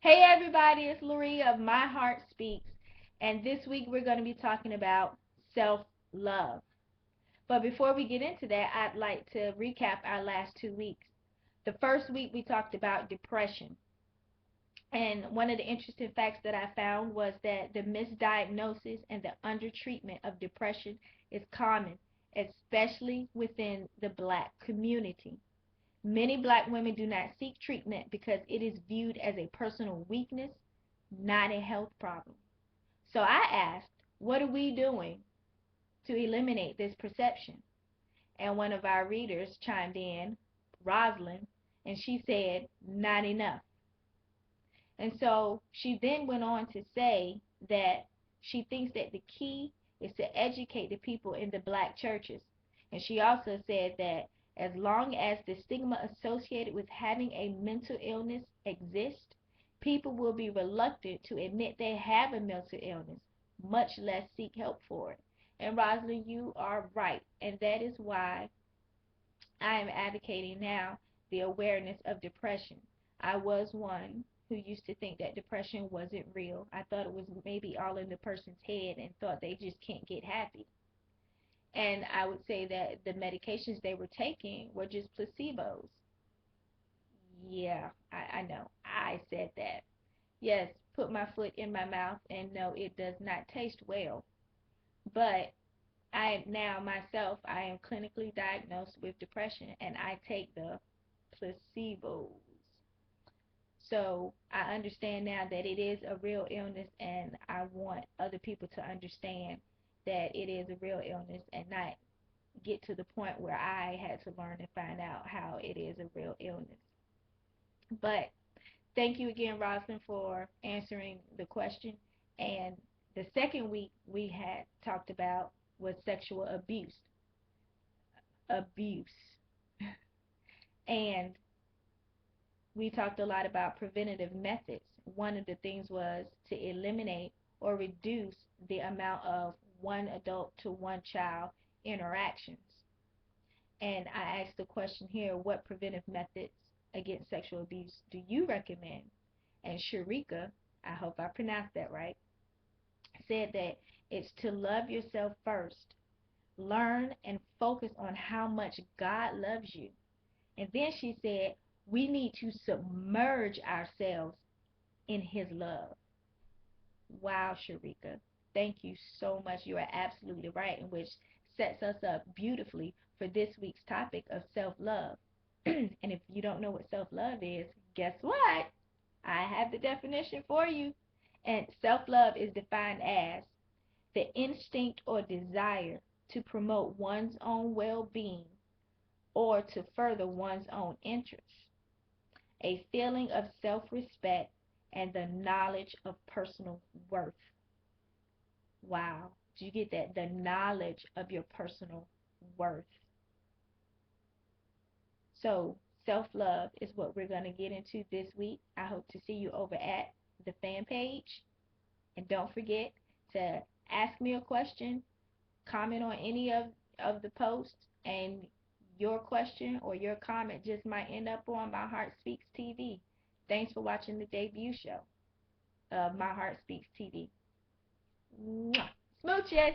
Hey everybody, it's Larie of My Heart Speaks, and this week we're going to be talking about self-love. But before we get into that, I'd like to recap our last 2 weeks. The first week we talked about depression, and one of the interesting facts that I found was that the misdiagnosis and the undertreatment of depression is common, especially within the black community. Many black women do not seek treatment because it is viewed as a personal weakness, not a health problem. So I asked, what are we doing to eliminate this perception? And one of our readers chimed in, Rosalind, and she said, not enough. And so she then went on to say that she thinks that the key is to educate the people in the black churches. And she also said that as long as the stigma associated with having a mental illness exists, people will be reluctant to admit they have a mental illness, much less seek help for it. And Rosalind, you are right. And that is why I am advocating now the awareness of depression. I was one who used to think that depression wasn't real. I thought it was maybe all in the person's head and thought they just can't get happy. And I would say that the medications they were taking were just placebos. Yeah, I know. I said that. Yes, put my foot in my mouth and no, it does not taste well. But I now myself, I am clinically diagnosed with depression and I take the placebos. So I understand now that it is a real illness, and I want other people to understand that it is a real illness and not get to the point where I had to learn and find out how it is a real illness. But thank you again, Rosalind, for answering the question. And the second week we had talked about was sexual abuse. Abuse. And we talked a lot about preventative methods. One of the things was to eliminate or reduce the amount of one adult to one child interactions. And I asked the question here, what preventive methods against sexual abuse do you recommend? And Sharika, I hope I pronounced that right, said that it's to love yourself first. Learn and focus on how much God loves you. And then she said, we need to submerge ourselves in his love. Wow, Sharika. Thank you so much. You are absolutely right, and which sets us up beautifully for this week's topic of self-love. And if you don't know what self-love is, guess what? I have the definition for you. And self-love is defined as the instinct or desire to promote one's own well-being or to further one's own interests, a feeling of self-respect, and the knowledge of personal worth. Wow. Did you get that? The knowledge of your personal worth. So, self-love is what we're going to get into this week. I hope to see you over at the fan page. And don't forget to ask me a question, comment on any of the posts, and your question or your comment just might end up on My Heart Speaks TV. Thanks for watching the debut show of My Heart Speaks TV. Mwah. Smooches!